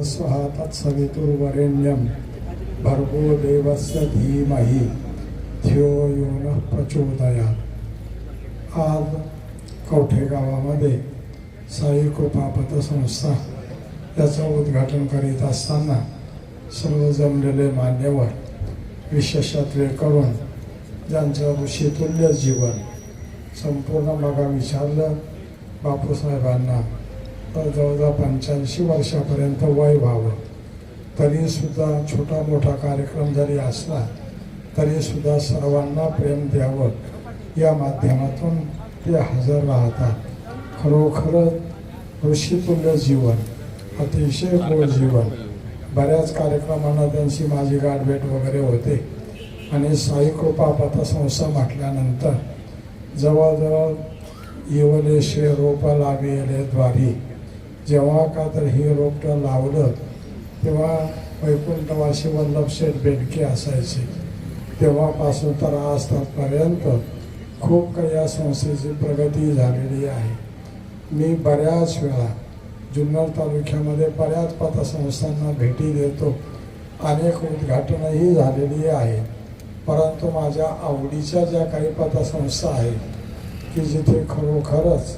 स्वहा तत्सवितुर्वरेण्यं भर्गो देवस्य धीमहि धियो यो नः प्रचोदयात्. आज कवठे गावामध्ये साई कृपा पतसंस्था याचं उद्घाटन करीत असताना सर्व जमलेले मान्यवर विशेषत्वे करून ज्यांचं ऋषितुल्य जीवन संपूर्ण बघा विचारलं बापूसाहेबांना तर जवळजवळ 85 वर्षापर्यंत वय व्हावं, तरीसुद्धा छोटा मोठा कार्यक्रम जरी असला तरीसुद्धा सर्वांना प्रेम द्यावं या माध्यमातून ते हजर राहतात. खरोखरच ऋषितुल्य जीवन, अतिशय गोड जीवन. बऱ्याच कार्यक्रमांना त्यांची माझी गाठभेट वगैरे होते आणि साई कृपा पतसंस्था म्हटल्यानंतर जवळजवळ येवलेशे रोपं लाविले द्वारी जेव्हा का तर हे रोपटं लावलं तेव्हा वैकुंठवासी वल्लभशेठ बेडके असायचे. तेव्हापासून तर आजपर्यंत खूप काही या संस्थेची प्रगती झालेली आहे. मी बऱ्याच वेळा जुन्नर तालुक्यामध्ये बऱ्याच पतसंस्थांना भेटी देतो, अनेक उद्घाटनही झालेली आहे. परंतु माझ्या आवडीच्या ज्या काही पतसंस्था आहेत की जिथे खरोखरच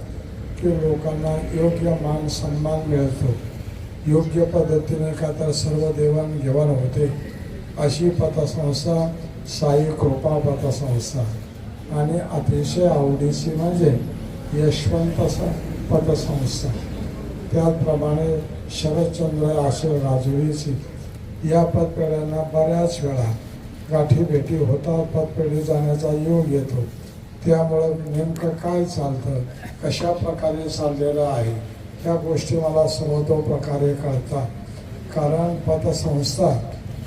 की लोकांना योग्य मान सन्मान मिळतो, योग्य पद्धतीने का तर सर्व देवाणघेवाण होते, अशी पतसंस्था साई कृपा पतसंस्था. आणि अतिशय आवडीची म्हणजे यशवंत पतसंस्था. त्याचप्रमाणे शरदचंद्र आशीर राजुरीची या पतपेढ्यांना बऱ्याच वेळा गाठीभेटी होतात, पतपेढी जाण्याचा योग येतो. त्यामुळं नेमकं काय चालतं, कशा प्रकारे चाललेलं आहे या गोष्टी मला सर्वतोप्रकारे कळतात. कारण पतसंस्था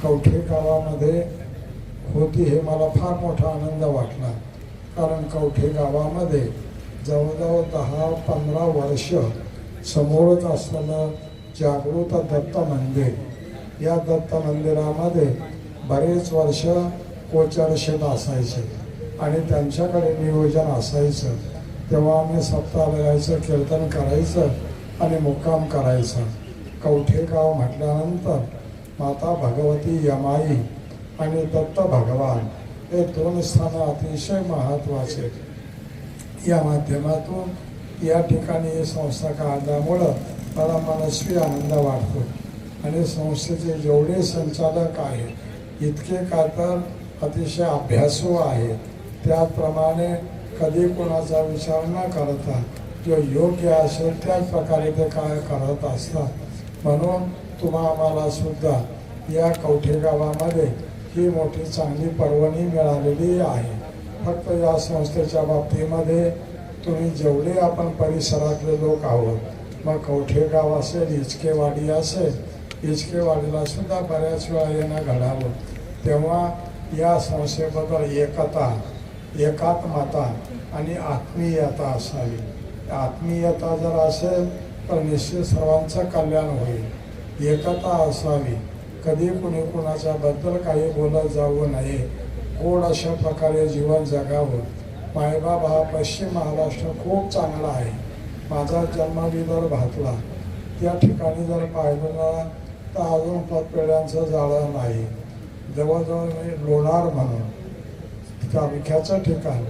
कवठे गावामध्ये होती हे मला फार मोठा आनंद वाटला. कारण कवठे गावामध्ये जवळजवळ 10-15 वर्ष समोरच असलेलं जागृत दत्त मंदिर, या दत्त मंदिरामध्ये बरेच वर्ष कोचर शेत असायचे आणि त्यांच्याकडे नियोजन असायचं. तेव्हा आम्ही सप्ताहाला यायचं, कीर्तन करायचं आणि मुक्काम करायचा. कवठे गाव म्हटल्यानंतर माता भगवती यमाई आणि दत्त भगवान हे 2 स्थानं अतिशय महत्त्वाचे. या माध्यमातून या ठिकाणी ही संस्था काढल्यामुळं मला मनस्वी आनंद वाटतो. आणि संस्थेचे जेवढे संचालक आहेत इतके का तर अतिशय अभ्यासू आहेत. त्याचप्रमाणे कधी कोणाचा विचार न करता जो योग्य असेल त्याच प्रकारे ते काय करत असतात. म्हणून आम्हाला सुद्धा या कवठे गावामध्ये ही मोठी चांगली पर्वणी मिळालेली आहे. फक्त या संस्थेच्या बाबतीमध्ये तुम्ही जेवढे आपण परिसरातले लोक आहोत, मग कवठे गाव असेल, इचकेवाडी असेल, इचकेवाडीला सुद्धा बऱ्याच वेळा येणं घडावं. तेव्हा या संस्थेबद्दल एकता, एकात्मता आणि आत्मीयता असावी. आत्मीयता जर असेल तर निश्चित सर्वांचं कल्याण होईल. एकता असावी, कधी कुणी कुणाच्याबद्दल काही बोलत जाऊ नये, गोड अशा प्रकारे जीवन जगावं. मायबाप हा पश्चिम महाराष्ट्र खूप चांगला आहे. माझा जन्म विदर्भातला, त्या ठिकाणी जर पाहिलं तर अजून पतपेढ्यांचं जाळं नाही. जवळजवळ लोणार म्हणून तालुक्याचं ठिकाण,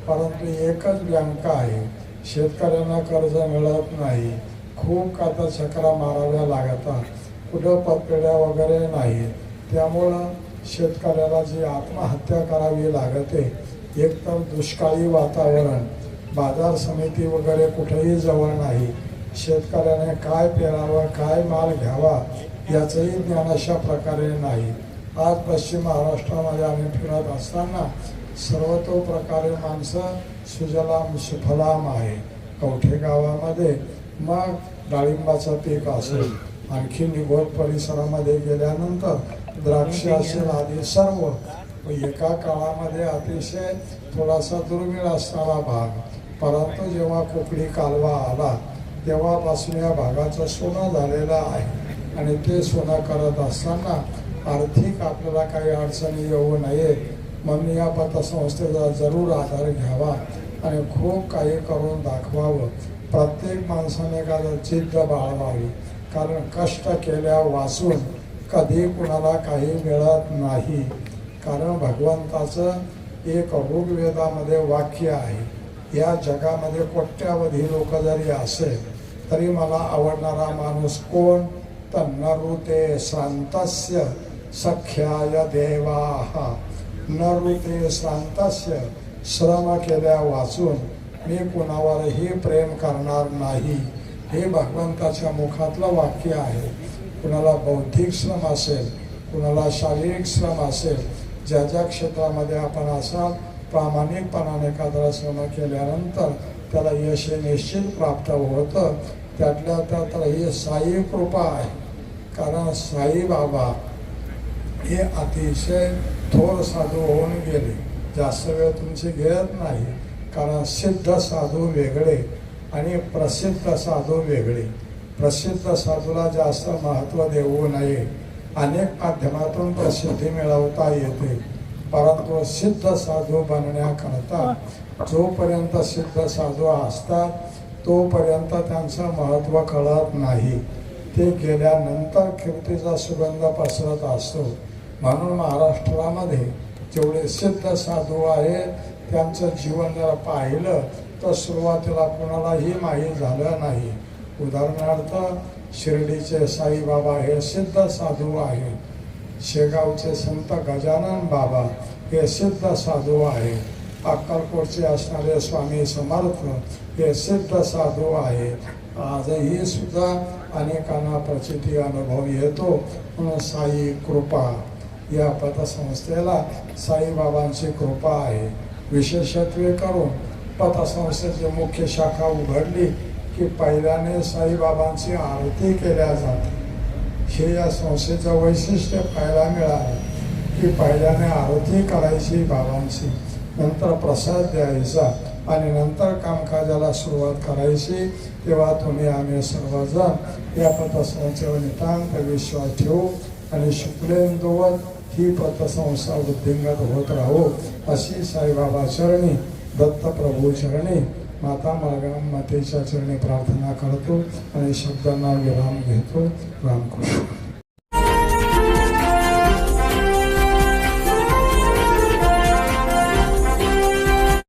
परंतु एकच बँक आहे. शेतकऱ्यांना कर्ज मिळत नाही, खूप काता चक्रा माराव्या लागतात, कुठं पतपेढ्या वगैरे नाही. त्यामुळं शेतकऱ्याला जी आत्महत्या करावी लागते. एकतर दुष्काळी वातावरण, बाजार समिती वगैरे कुठेही जवळ नाही, शेतकऱ्याने काय पेरावं, काय माल घ्यावा याचंही ज्ञान अशा प्रकारे नाही. आज पश्चिम महाराष्ट्रामध्ये आम्ही फिरत असताना सर्वतोप्रकारे माणसं सुजलाम सुफलाम आहे. कवठे गावामध्ये मग डाळिंबाचं पीक असेल, आणखी निघोत परिसरामध्ये गेल्यानंतर द्राक्ष असेल, आदी सर्व एका काळामध्ये अतिशय थोडासा दुर्मिळ असणारा भाग. परंतु जेव्हा कोकणी कालवा आला तेव्हापासून या भागाचं सोनं झालेलं आहे. आणि ते सोनं करत असताना आर्थिक आपल्याला काही अडचणी येऊ नये म्हणून या पतसंस्थेचा जरूर आधार घ्यावा आणि खूप काही करून दाखवावं. प्रत्येक माणसाने काय जिद्द बाळगावी, कारण कष्ट केल्या वाचून कधी कुणाला काही मिळत नाही. कारण भगवंताचं एक ऋग्वेदामध्ये वाक्य आहे, या जगामध्ये कोट्यावधी लोक जरी असेल तरी मला आवडणारा माणूस कोण, तर नरुते शांतस्य सख्याय देवाः. नरुते शांतस्य, श्रम केल्या वाचून मी कुणावरही प्रेम करणार नाही. हे भगवंताच्या मुखातलं वाक्य आहे. कुणाला बौद्धिक श्रम असेल, कुणाला शारीरिक श्रम असेल, ज्या ज्या क्षेत्रामध्ये आपण असाल प्रामाणिकपणाने एखादा श्रम केल्यानंतर त्याला यश निश्चित प्राप्त होतं. त्यातल्या त्यात ही साई कृपा आहे. कारण साई बाबा हे अतिशय थोर साधू होऊन गेले. जास्त वेळ तुमची घेत नाही, कारण सिद्ध साधू वेगळे आणि प्रसिद्ध साधू वेगळे. प्रसिद्ध साधूला जास्त महत्त्व देऊ नये. अनेक माध्यमातून प्रसिद्धी मिळवता येते, परंतु सिद्ध साधू बनण्याकरता जोपर्यंत सिद्ध साधू असतात तोपर्यंत त्यांचं महत्त्व कळत नाही. ते गेल्यानंतर कीर्तीचा सुगंध पसरत असतो. म्हणून महाराष्ट्रामध्ये जेवढे सिद्ध साधू आहेत त्यांचं जीवन जर पाहिलं तर सुरुवातीला कोणालाही माहीत झालं नाही. उदाहरणार्थ शिर्डीचे साईबाबा हे सिद्ध साधू आहेत. शेगावचे संत गजानन बाबा हे सिद्ध साधू आहेत. अक्कलकोटचे असणारे स्वामी समर्थ हे सिद्ध साधू आहेत. आजही सुद्धा अनेकांना प्रचिती अनुभव येतो. म्हणून साई कृपा या पतसंस्थेला साईबाबांची कृपा आहे. विशेषत्वे करून पतसंस्थेची मुख्य शाखा उघडली की पहिल्याने साईबाबांची आरती केल्या जाते. हे या संस्थेचं वैशिष्ट्य पाहायला मिळालं की पहिल्याने आरती करायची बाबांची, नंतर प्रसाद द्यायचा आणि नंतर कामकाजाला सुरुवात करायची. तेव्हा तुम्ही आम्ही सर्वजण या पतसंस्थेवर नितांत विश्वास ठेवू आणि शुक्लेंदुवर ही पतसंस्था वृद्धिंगत होत राहू अशी साईबाबा चरणी, दत्तप्रभू चरणी, माता मातेच्या चरणी प्रार्थना करतो आणि शब्दांना विराम घेतो. रामकृष्ण.